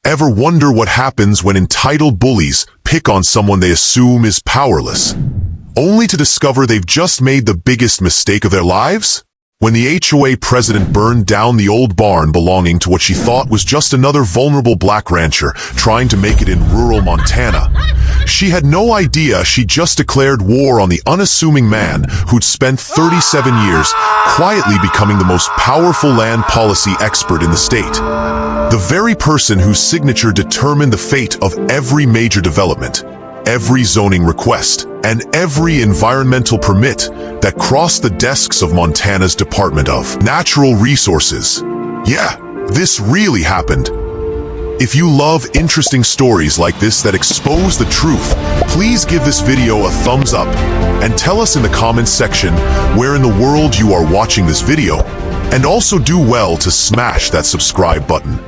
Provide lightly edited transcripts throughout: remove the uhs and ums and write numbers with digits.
Ever wonder what happens when entitled bullies pick on someone they assume is powerless, only to discover they've just made the biggest mistake of their lives? When the HOA president burned down the old barn belonging to what she thought was just another vulnerable black rancher trying to make it in rural Montana, she had no idea she just declared war on the unassuming man who'd spent 37 years quietly becoming the most powerful land policy expert in the state. The very person whose signature determined the fate of every major development, every zoning request, and every environmental permit that crossed the desks of Montana's Department of Natural Resources. Yeah, this really happened. If you love interesting stories like this that expose the truth, please give this video a thumbs up and tell us in the comments section where in the world you are watching this video, and also do well to smash that subscribe button.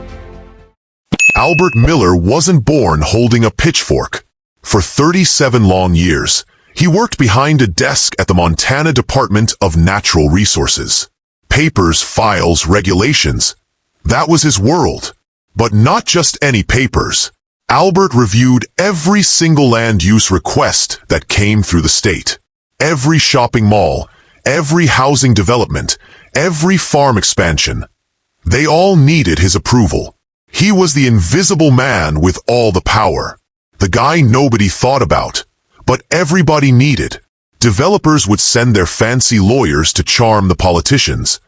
Albert Miller wasn't born holding a pitchfork. For 37 long years, he worked behind a desk at the Montana Department of Natural Resources. Papers, files, regulations. That was his world. But not just any papers. Albert reviewed every single land use request that came through the state. Every shopping mall, every housing development, every farm expansion. They all needed his approval. He was the invisible man with all the power. The guy nobody thought about, but everybody needed. Developers would send their fancy lawyers to charm the politicians.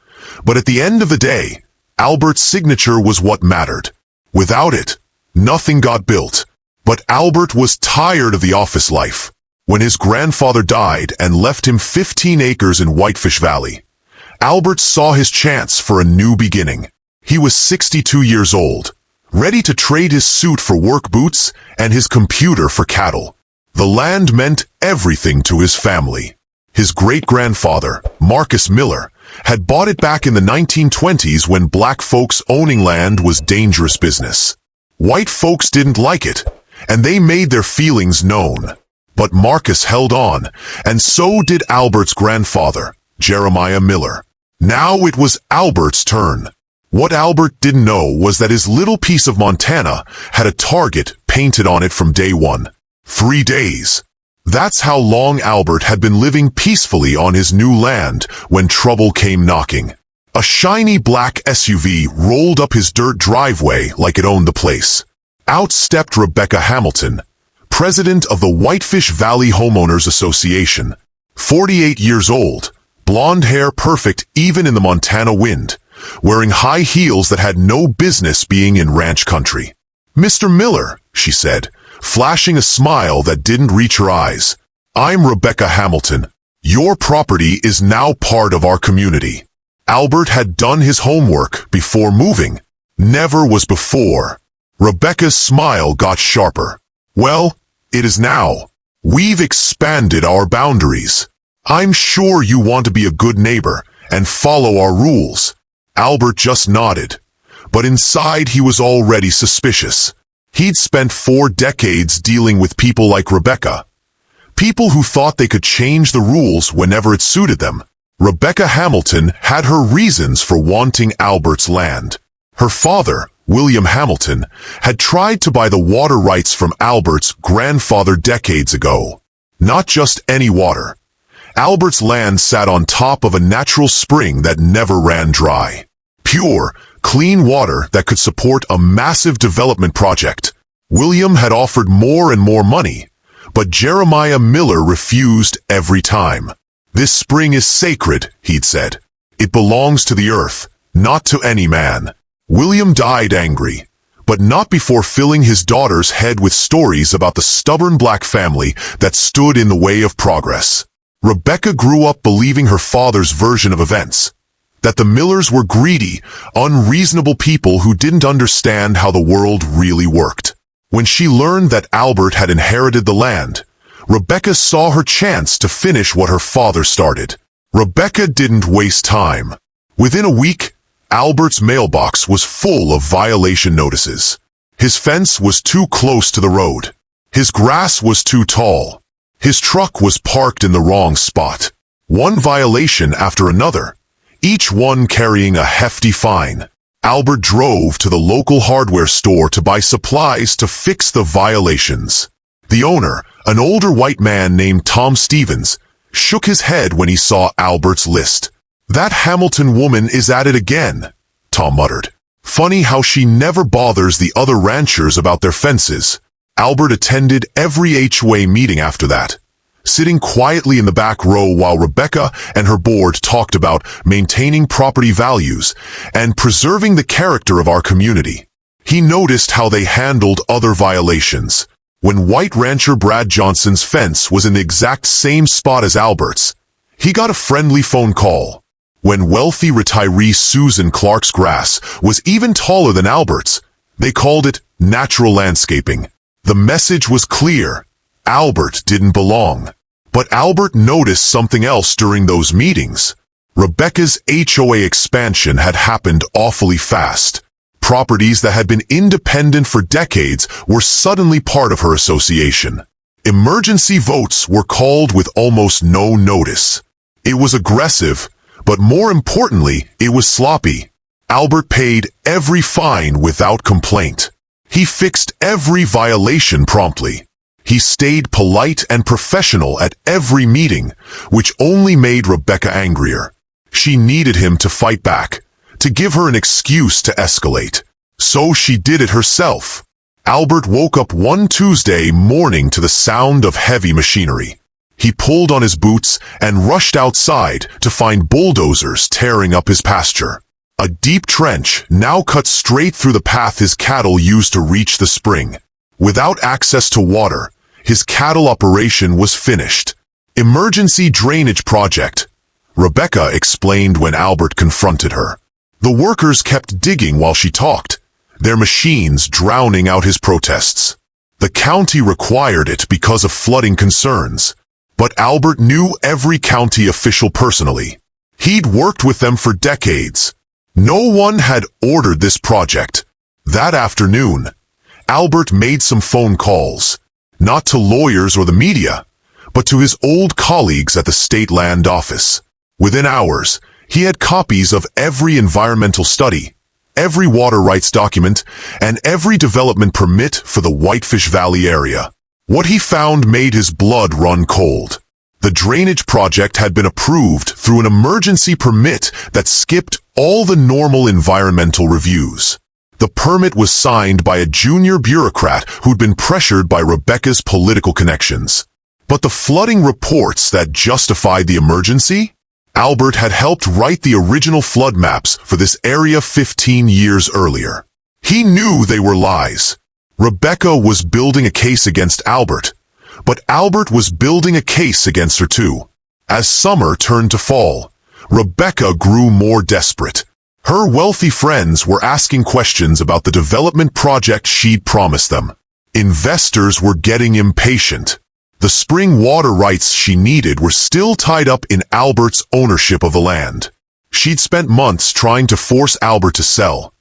But at the end of the day, Albert's signature was what mattered. Without it, nothing got built. But Albert was tired of the office life. When his grandfather died and left him 15 acres in Whitefish Valley, Albert saw his chance for a new beginning. He was 62 years old, ready to trade his suit for work boots and his computer for cattle. The land meant everything to his family. His great-grandfather, Marcus Miller, had bought it back in the 1920s when black folks owning land was dangerous business. White folks didn't like it, and they made their feelings known. But Marcus held on, and so did Albert's grandfather, Jeremiah Miller. Now it was Albert's turn. What Albert didn't know was that his little piece of Montana had a target painted on it from day one. 3 days. That's how long Albert had been living peacefully on his new land when trouble came knocking. A shiny black SUV rolled up his dirt driveway like it owned the place. Out stepped Rebecca Hamilton, president of the Whitefish Valley Homeowners Association. 48 years old, blonde hair perfect even in the Montana wind, wearing high heels that had no business being in ranch country. "Mr. Miller," she said, flashing a smile that didn't reach her eyes. "I'm Rebecca Hamilton. Your property is now part of our community." Albert had done his homework before moving. Never was before. Rebecca's smile got sharper. "Well, it is now. We've expanded our boundaries. I'm sure you want to be a good neighbor and follow our rules." Albert just nodded, but inside he was already suspicious. He'd spent 4 decades dealing with people like Rebecca. People who thought they could change the rules whenever it suited them. Rebecca Hamilton had her reasons for wanting Albert's land. Her father, William Hamilton, had tried to buy the water rights from Albert's grandfather decades ago. Not just any water. Albert's land sat on top of a natural spring that never ran dry. Pure, clean water that could support a massive development project. William had offered more and more money, but Jeremiah Miller refused every time. "This spring is sacred," he'd said. "It belongs to the earth, not to any man." William died angry, but not before filling his daughter's head with stories about the stubborn black family that stood in the way of progress. Rebecca grew up believing her father's version of events, that the Millers were greedy, unreasonable people who didn't understand how the world really worked. When she learned that Albert had inherited the land, Rebecca saw her chance to finish what her father started. Rebecca didn't waste time. Within a week, Albert's mailbox was full of violation notices. His fence was too close to the road. His grass was too tall. His truck was parked in the wrong spot. One violation after another, each one carrying a hefty fine. Albert drove to the local hardware store to buy supplies to fix the violations. The owner, an older white man named Tom Stevens, shook his head when he saw Albert's list. "That Hamilton woman is at it again," Tom muttered. "Funny how she never bothers the other ranchers about their fences." Albert attended every HOA meeting after that, sitting quietly in the back row while Rebecca and her board talked about maintaining property values and preserving the character of our community. He noticed how they handled other violations. When white rancher Brad Johnson's fence was in the exact same spot as Albert's, he got a friendly phone call. When wealthy retiree Susan Clark's grass was even taller than Albert's, they called it natural landscaping. The message was clear: Albert didn't belong. But Albert noticed something else during those meetings. Rebecca's HOA expansion had happened awfully fast. Properties that had been independent for decades were suddenly part of her association. Emergency votes were called with almost no notice. It was aggressive, but more importantly, it was sloppy. Albert paid every fine without complaint. He fixed every violation promptly. He stayed polite and professional at every meeting, which only made Rebecca angrier. She needed him to fight back, to give her an excuse to escalate. So she did it herself. Albert woke up one Tuesday morning to the sound of heavy machinery. He pulled on his boots and rushed outside to find bulldozers tearing up his pasture. A deep trench now cut straight through the path his cattle used to reach the spring. Without access to water, his cattle operation was finished. "Emergency drainage project," Rebecca explained when Albert confronted her. The workers kept digging while she talked, their machines drowning out his protests. The county required it because of flooding concerns, but Albert knew every county official personally. He'd worked with them for decades. No one had ordered this project. That afternoon, Albert made some phone calls, not to lawyers or the media, but to his old colleagues at the state land office. Within hours, he had copies of every environmental study, every water rights document, and every development permit for the Whitefish Valley area. What he found made his blood run cold. The drainage project had been approved through an emergency permit that skipped all the normal environmental reviews. The permit was signed by a junior bureaucrat who'd been pressured by Rebecca's political connections. But the flooding reports that justified the emergency? Albert had helped write the original flood maps for this area 15 years earlier. He knew they were lies. Rebecca was building a case against Albert, but Albert was building a case against her too. As summer turned to fall, Rebecca grew more desperate. Her wealthy friends were asking questions about the development project she'd promised them. Investors were getting impatient. The spring water rights she needed were still tied up in Albert's ownership of the land. She'd spent months trying to force Albert to sell,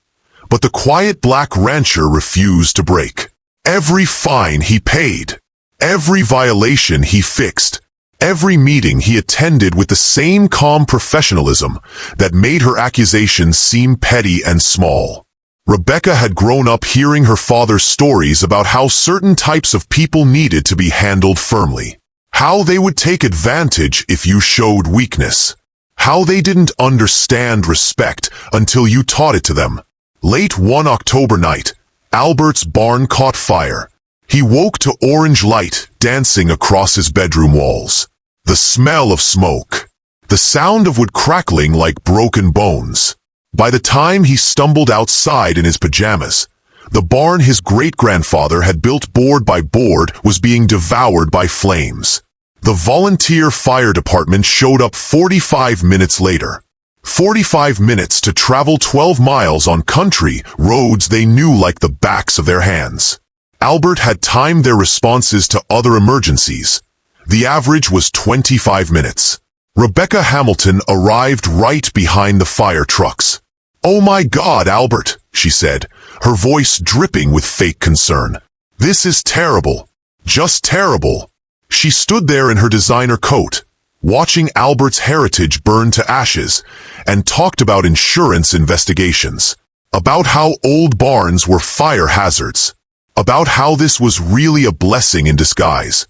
but the quiet black rancher refused to break. Every fine he paid, every violation he fixed, every meeting he attended with the same calm professionalism that made her accusations seem petty and small. Rebecca had grown up hearing her father's stories about how certain types of people needed to be handled firmly, how they would take advantage if you showed weakness, how they didn't understand respect until you taught it to them. Late one October night, Albert's barn caught fire. He woke to orange light dancing across his bedroom walls. The smell of smoke, the sound of wood crackling like broken bones. By the time he stumbled outside in his pajamas, the barn his great-grandfather had built board by board was being devoured by flames. The volunteer fire department showed up 45 minutes later. 45 minutes to travel 12 miles on country roads they knew like the backs of their hands. Albert had timed their responses to other emergencies. The average was 25 minutes. Rebecca Hamilton arrived right behind the fire trucks. "Oh my God, Albert," she said, her voice dripping with fake concern. "This is terrible. Just terrible." She stood there in her designer coat, watching Albert's heritage burn to ashes, and talked about insurance investigations. about how old barns were fire hazards, about how this was really a blessing in disguise.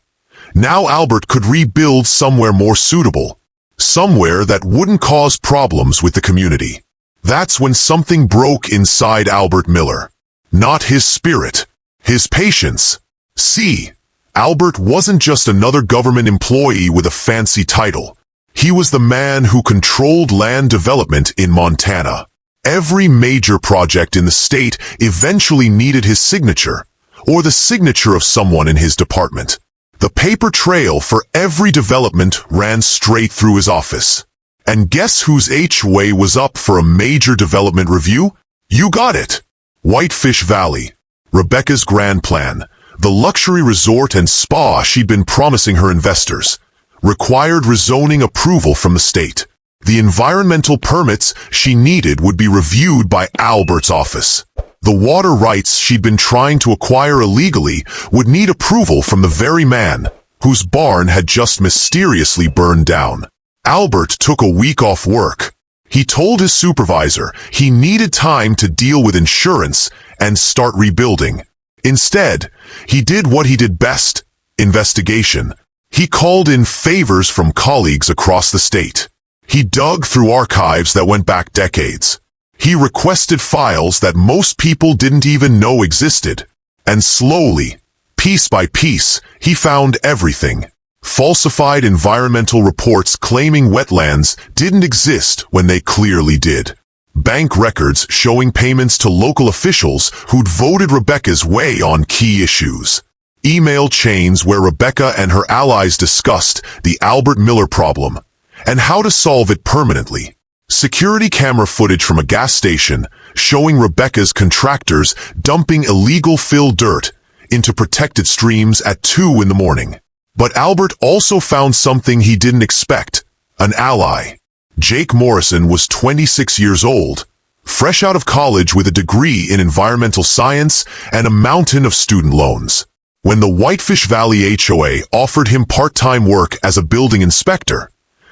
Now Albert could rebuild somewhere more suitable, somewhere that wouldn't cause problems with the community. That's when something broke inside Albert Miller. Not his spirit, his patience. See, Albert wasn't just another government employee with a fancy title. He was the man who controlled land development in Montana. Every major project in the state eventually needed his signature, or the signature of someone in his department. The paper trail for every development ran straight through his office. And guess whose HOA was up for a major development review? You got it! Whitefish Valley, Rebecca's grand plan, the luxury resort and spa she'd been promising her investors, required rezoning approval from the state. The environmental permits she needed would be reviewed by Albert's office. The water rights she'd been trying to acquire illegally would need approval from the very man whose barn had just mysteriously burned down. Albert took a week off work. He told his supervisor he needed time to deal with insurance and start rebuilding. Instead, he did what he did best: investigation. He called in favors from colleagues across the state. He dug through archives that went back decades. He requested files that most people didn't even know existed. And slowly, piece by piece, he found everything. Falsified environmental reports claiming wetlands didn't exist when they clearly did. Bank records showing payments to local officials who'd voted Rebecca's way on key issues. Email chains where Rebecca and her allies discussed the Albert Miller problem and how to solve it permanently. Security camera footage from a gas station showing Rebecca's contractors dumping illegal fill dirt into protected streams at 2 in the morning. But Albert also found something he didn't expect: an ally. Jake Morrison was 26 years old, fresh out of college with a degree in environmental science and a mountain of student loans. When the Whitefish Valley HOA offered him part-time work as a building inspector,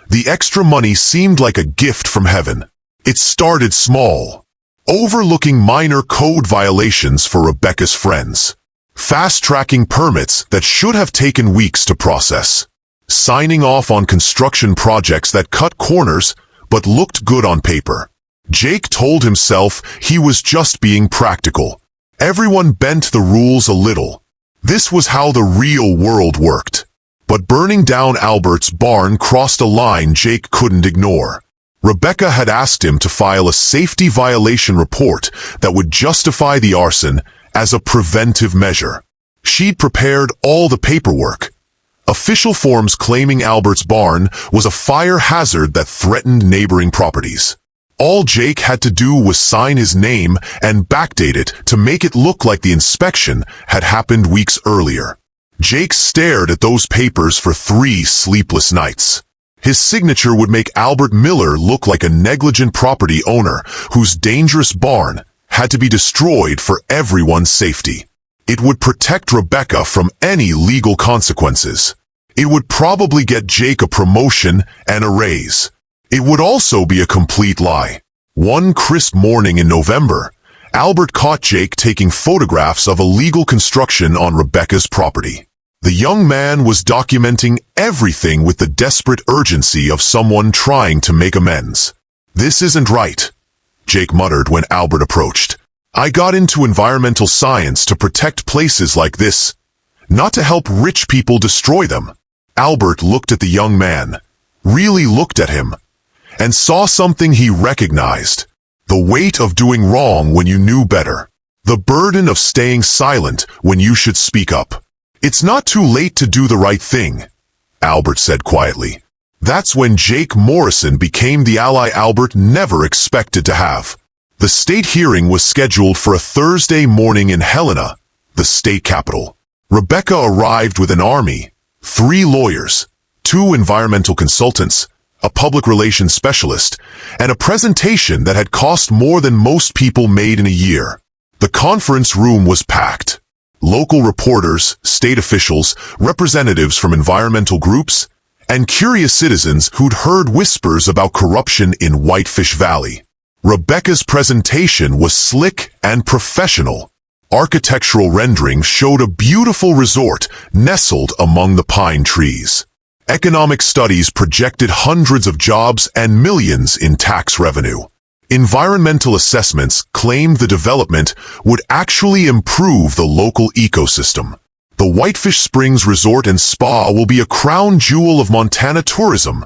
the extra money seemed like a gift from heaven. It started small, overlooking minor code violations for Rebecca's friends, fast-tracking permits that should have taken weeks to process, signing off on construction projects that cut corners but looked good on paper. Jake told himself he was just being practical. Everyone bent the rules a little. This was how the real world worked. But burning down Albert's barn crossed a line Jake couldn't ignore. Rebecca had asked him to file a safety violation report that would justify the arson as a preventive measure. She'd prepared all the paperwork. Official forms claiming Albert's barn was a fire hazard that threatened neighboring properties. All Jake had to do was sign his name and backdate it to make it look like the inspection had happened weeks earlier. Jake stared at those papers for 3 sleepless nights. His signature would make Albert Miller look like a negligent property owner whose dangerous barn had to be destroyed for everyone's safety. It would protect Rebecca from any legal consequences. It would probably get Jake a promotion and a raise. It would also be a complete lie. One crisp morning in November, Albert caught Jake taking photographs of illegal construction on Rebecca's property. The young man was documenting everything with the desperate urgency of someone trying to make amends. "This isn't right," Jake muttered when Albert approached. "I got into environmental science to protect places like this, not to help rich people destroy them." Albert looked at the young man, really looked at him, and saw something he recognized: the weight of doing wrong when you knew better, the burden of staying silent when you should speak up. "It's not too late to do the right thing," Albert said quietly. That's when Jake Morrison became the ally Albert never expected to have. The state hearing was scheduled for a Thursday morning in Helena, the state capital. Rebecca arrived with an army, 3 lawyers, 2 environmental consultants, a public relations specialist, and a presentation that had cost more than most people made in a year. The conference room was packed. Local reporters, state officials, representatives from environmental groups, and curious citizens who'd heard whispers about corruption in Whitefish Valley. Rebecca's presentation was slick and professional. Architectural renderings showed a beautiful resort nestled among the pine trees. Economic studies projected hundreds of jobs and millions in tax revenue. Environmental assessments claimed the development would actually improve the local ecosystem. The Whitefish Springs Resort and Spa will be a crown jewel of Montana tourism,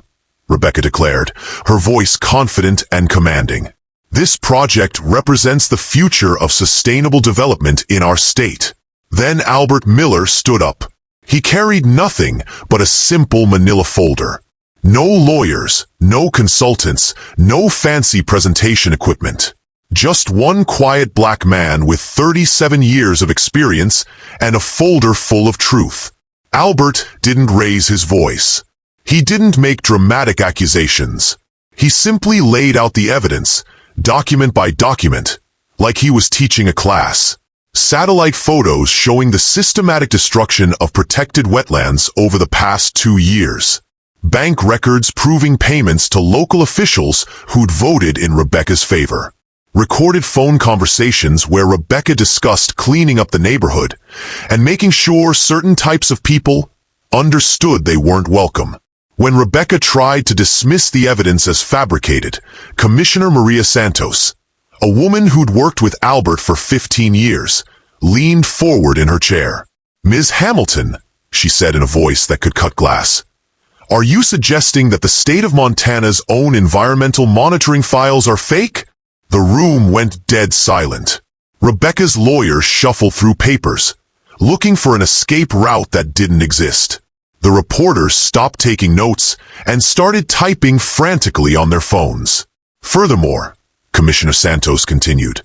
Rebecca declared, her voice confident and commanding. This project represents the future of sustainable development in our state. Then Albert Miller stood up. He carried nothing but a simple manila folder. No lawyers, no consultants, no fancy presentation equipment. Just one quiet black man with 37 years of experience and a folder full of truth. Albert didn't raise his voice. He didn't make dramatic accusations. He simply laid out the evidence, document by document, like he was teaching a class. Satellite photos showing the systematic destruction of protected wetlands over the past 2 years. Bank records proving payments to local officials who'd voted in Rebecca's favor. Recorded phone conversations where Rebecca discussed cleaning up the neighborhood and making sure certain types of people understood they weren't welcome. When Rebecca tried to dismiss the evidence as fabricated, Commissioner Maria Santos, a woman who'd worked with Albert for 15 years, leaned forward in her chair. "Ms. Hamilton," she said in a voice that could cut glass, "are you suggesting that the state of Montana's own environmental monitoring files are fake?" The room went dead silent. Rebecca's lawyers shuffled through papers, looking for an escape route that didn't exist. The reporters stopped taking notes and started typing frantically on their phones. "Furthermore," Commissioner Santos continued,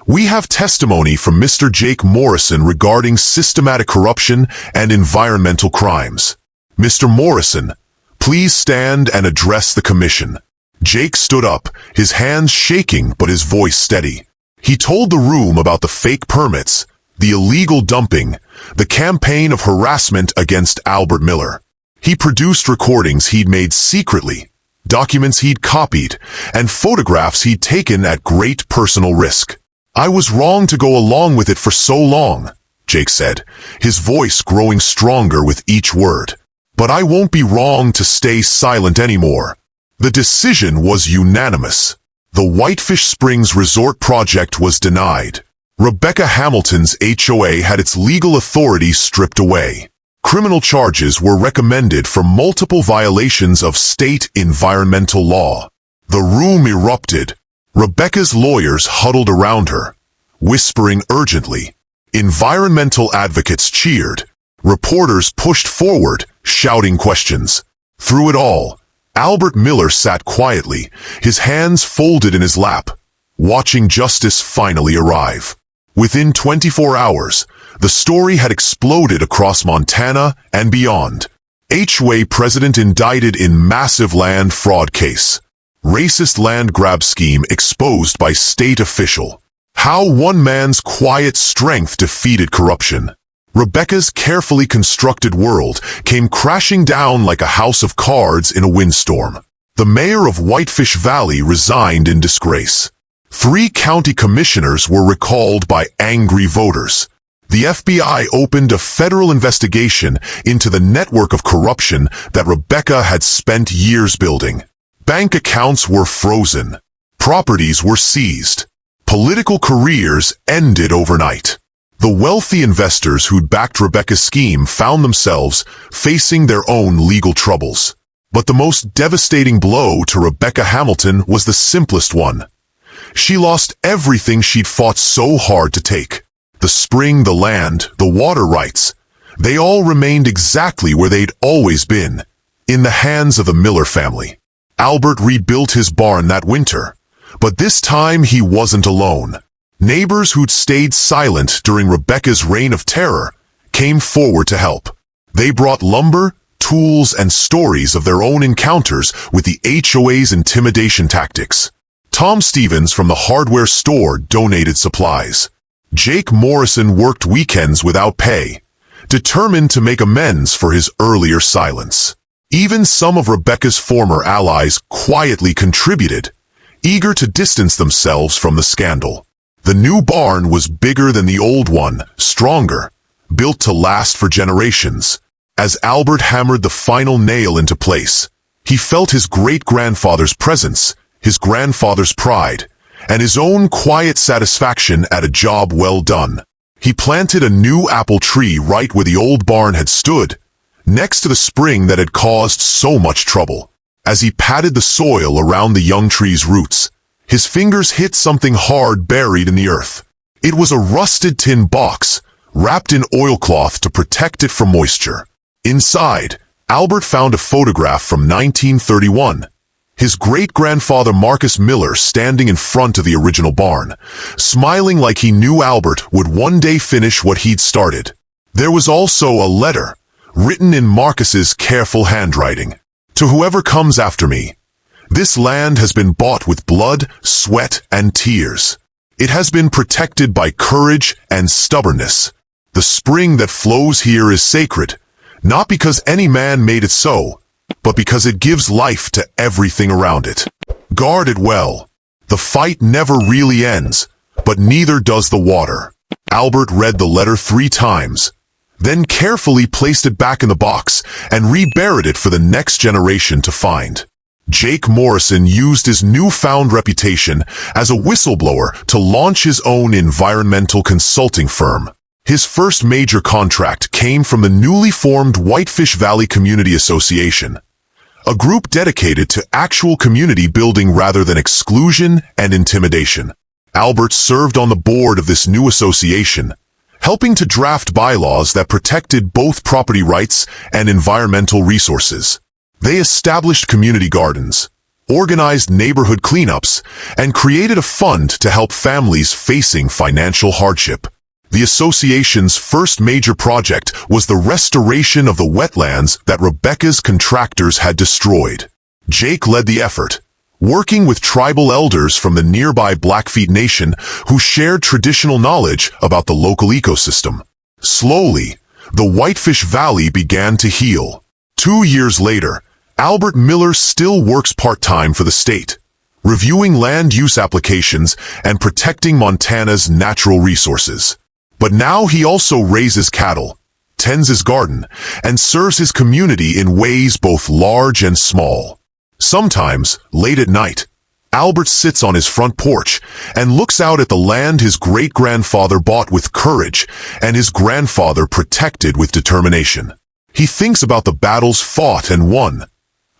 "we have testimony from Mr. Jake Morrison regarding systematic corruption and environmental crimes. Mr. Morrison, please stand and address the commission." Jake stood up, his hands shaking but his voice steady. He told the room about the fake permits, the illegal dumping, the campaign of harassment against Albert Miller. He produced recordings he'd made secretly, documents he'd copied, and photographs he'd taken at great personal risk. "I was wrong to go along with it for so long," Jake said, his voice growing stronger with each word. "But I won't be wrong to stay silent anymore." The decision was unanimous. The Whitefish Springs Resort project was denied. Rebecca Hamilton's HOA had its legal authority stripped away. Criminal charges were recommended for multiple violations of state environmental law. The room erupted. Rebecca's lawyers huddled around her, whispering urgently. Environmental advocates cheered. Reporters pushed forward, shouting questions. Through it all, Albert Miller sat quietly, his hands folded in his lap, watching justice finally arrive. Within 24 hours, the story had exploded across Montana and beyond. HOA president indicted in massive land fraud case. Racist land grab scheme exposed by state official. How one man's quiet strength defeated corruption. Rebecca's carefully constructed world came crashing down like a house of cards in a windstorm. The mayor of Whitefish Valley resigned in disgrace. 3 county commissioners were recalled by angry voters. The FBI opened a federal investigation into the network of corruption that Rebecca had spent years building. Bank accounts were frozen. Properties were seized. Political careers ended overnight. The wealthy investors who'd backed Rebecca's scheme found themselves facing their own legal troubles. But the most devastating blow to Rebecca Hamilton was the simplest one. She lost everything she'd fought so hard to take. The spring, the land, the water rights. They all remained exactly where they'd always been, in the hands of the Miller family. Albert rebuilt his barn that winter, but this time he wasn't alone. Neighbors who'd stayed silent during Rebecca's reign of terror came forward to help. They brought lumber, tools, and stories of their own encounters with the HOA's intimidation tactics. Tom Stevens from the hardware store donated supplies. Jake Morrison worked weekends without pay, determined to make amends for his earlier silence. Even some of Rebecca's former allies quietly contributed, eager to distance themselves from the scandal. The new barn was bigger than the old one, stronger, built to last for generations. As Albert hammered the final nail into place, he felt his great-grandfather's presence, his grandfather's pride, and his own quiet satisfaction at a job well done. He planted a new apple tree right where the old barn had stood, next to the spring that had caused so much trouble. As he patted the soil around the young tree's roots, his fingers hit something hard buried in the earth. It was a rusted tin box, wrapped in oilcloth to protect it from moisture. Inside, Albert found a photograph from 1931. His great-grandfather Marcus Miller standing in front of the original barn, smiling like he knew Albert would one day finish what he'd started. There was also a letter, written in Marcus's careful handwriting. To whoever comes after me, this land has been bought with blood, sweat, and tears. It has been protected by courage and stubbornness. The spring that flows here is sacred, not because any man made it so, but because it gives life to everything around it. Guard it well. The fight never really ends, but neither does the water. Albert read the letter 3 times, then carefully placed it back in the box and reburied it for the next generation to find. Jake Morrison used his newfound reputation as a whistleblower to launch his own environmental consulting firm. His first major contract came from the newly formed Whitefish Valley Community Association, a group dedicated to actual community building rather than exclusion and intimidation. Albert served on the board of this new association, helping to draft bylaws that protected both property rights and environmental resources. They established community gardens, organized neighborhood cleanups, and created a fund to help families facing financial hardship. The association's first major project was the restoration of the wetlands that Rebecca's contractors had destroyed. Jake led the effort, working with tribal elders from the nearby Blackfeet Nation who shared traditional knowledge about the local ecosystem. Slowly, the Whitefish Valley began to heal. 2 years later, Albert Miller still works part-time for the state, reviewing land use applications and protecting Montana's natural resources. But now he also raises cattle, tends his garden, and serves his community in ways both large and small. Sometimes, late at night, Albert sits on his front porch and looks out at the land his great-grandfather bought with courage and his grandfather protected with determination. He thinks about the battles fought and won,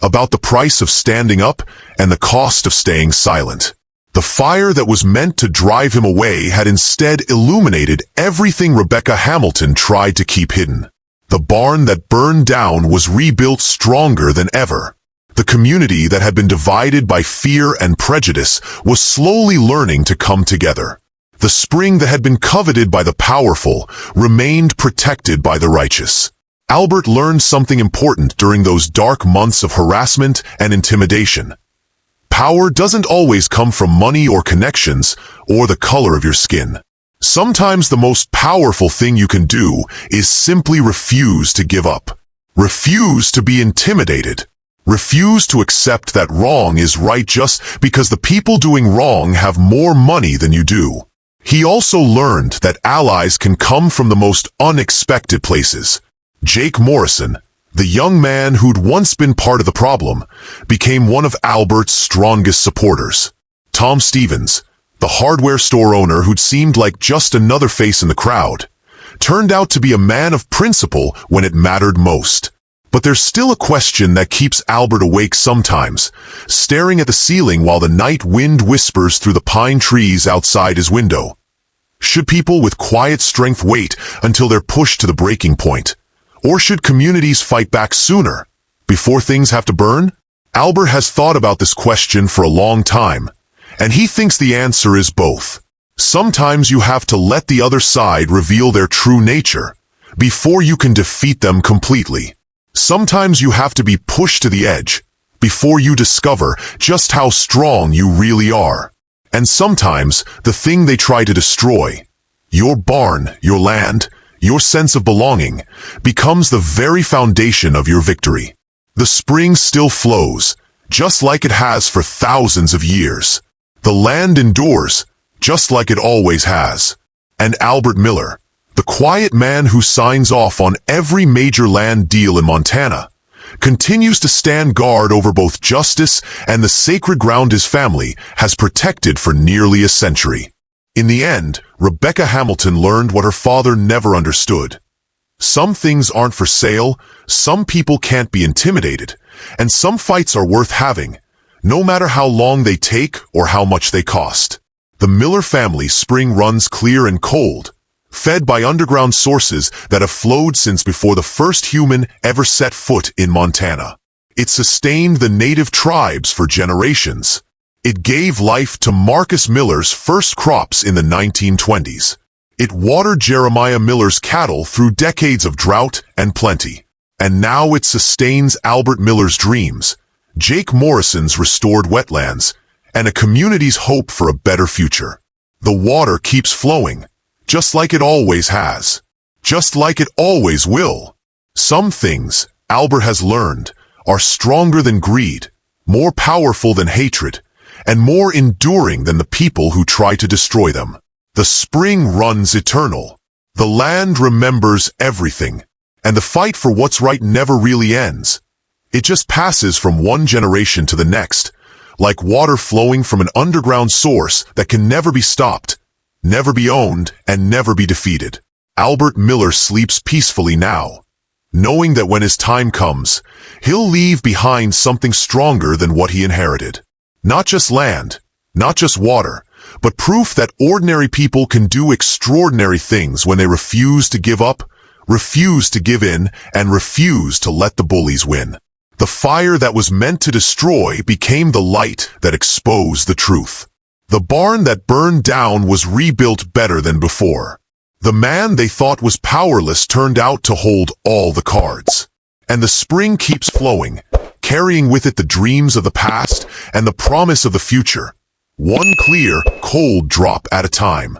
about the price of standing up and the cost of staying silent. The fire that was meant to drive him away had instead illuminated everything Rebecca Hamilton tried to keep hidden. The barn that burned down was rebuilt stronger than ever. The community that had been divided by fear and prejudice was slowly learning to come together. The spring that had been coveted by the powerful remained protected by the righteous. Albert learned something important during those dark months of harassment and intimidation. Power doesn't always come from money or connections or the color of your skin. Sometimes the most powerful thing you can do is simply refuse to give up. Refuse to be intimidated. Refuse to accept that wrong is right just because the people doing wrong have more money than you do. He also learned that allies can come from the most unexpected places. Jake Morrison, the young man who'd once been part of the problem, became one of Albert's strongest supporters. Tom Stevens, the hardware store owner who'd seemed like just another face in the crowd, turned out to be a man of principle when it mattered most. But there's still a question that keeps Albert awake sometimes, staring at the ceiling while the night wind whispers through the pine trees outside his window. Should people with quiet strength wait until they're pushed to the breaking point? Or should communities fight back sooner, before things have to burn? Albert has thought about this question for a long time, and he thinks the answer is both. Sometimes you have to let the other side reveal their true nature, before you can defeat them completely. Sometimes you have to be pushed to the edge, before you discover just how strong you really are. And sometimes the thing they try to destroy, your barn, your land, your sense of belonging, becomes the very foundation of your victory. The spring still flows, just like it has for thousands of years. The land endures, just like it always has. And Albert Miller, the quiet man who signs off on every major land deal in Montana, continues to stand guard over both justice and the sacred ground his family has protected for nearly a century. In the end, Rebecca Hamilton learned what her father never understood. Some things aren't for sale, some people can't be intimidated, and some fights are worth having, no matter how long they take or how much they cost. The Miller family's spring runs clear and cold, fed by underground sources that have flowed since before the first human ever set foot in Montana. It sustained the native tribes for generations. It gave life to Marcus Miller's first crops in the 1920s. It watered Jeremiah Miller's cattle through decades of drought and plenty. And now it sustains Albert Miller's dreams, Jake Morrison's restored wetlands, and a community's hope for a better future. The water keeps flowing, just like it always has. Just like it always will. Some things, Albert has learned, are stronger than greed, more powerful than hatred, and more enduring than the people who try to destroy them. The spring runs eternal. The land remembers everything, and the fight for what's right never really ends. It just passes from one generation to the next, like water flowing from an underground source that can never be stopped, never be owned, and never be defeated. Albert Miller sleeps peacefully now, knowing that when his time comes, he'll leave behind something stronger than what he inherited. Not just land, not just water, but proof that ordinary people can do extraordinary things when they refuse to give up, refuse to give in, and refuse to let the bullies win. The fire that was meant to destroy became the light that exposed the truth. The barn that burned down was rebuilt better than before. The man they thought was powerless turned out to hold all the cards. And the spring keeps flowing, carrying with it the dreams of the past and the promise of the future. One clear, cold drop at a time.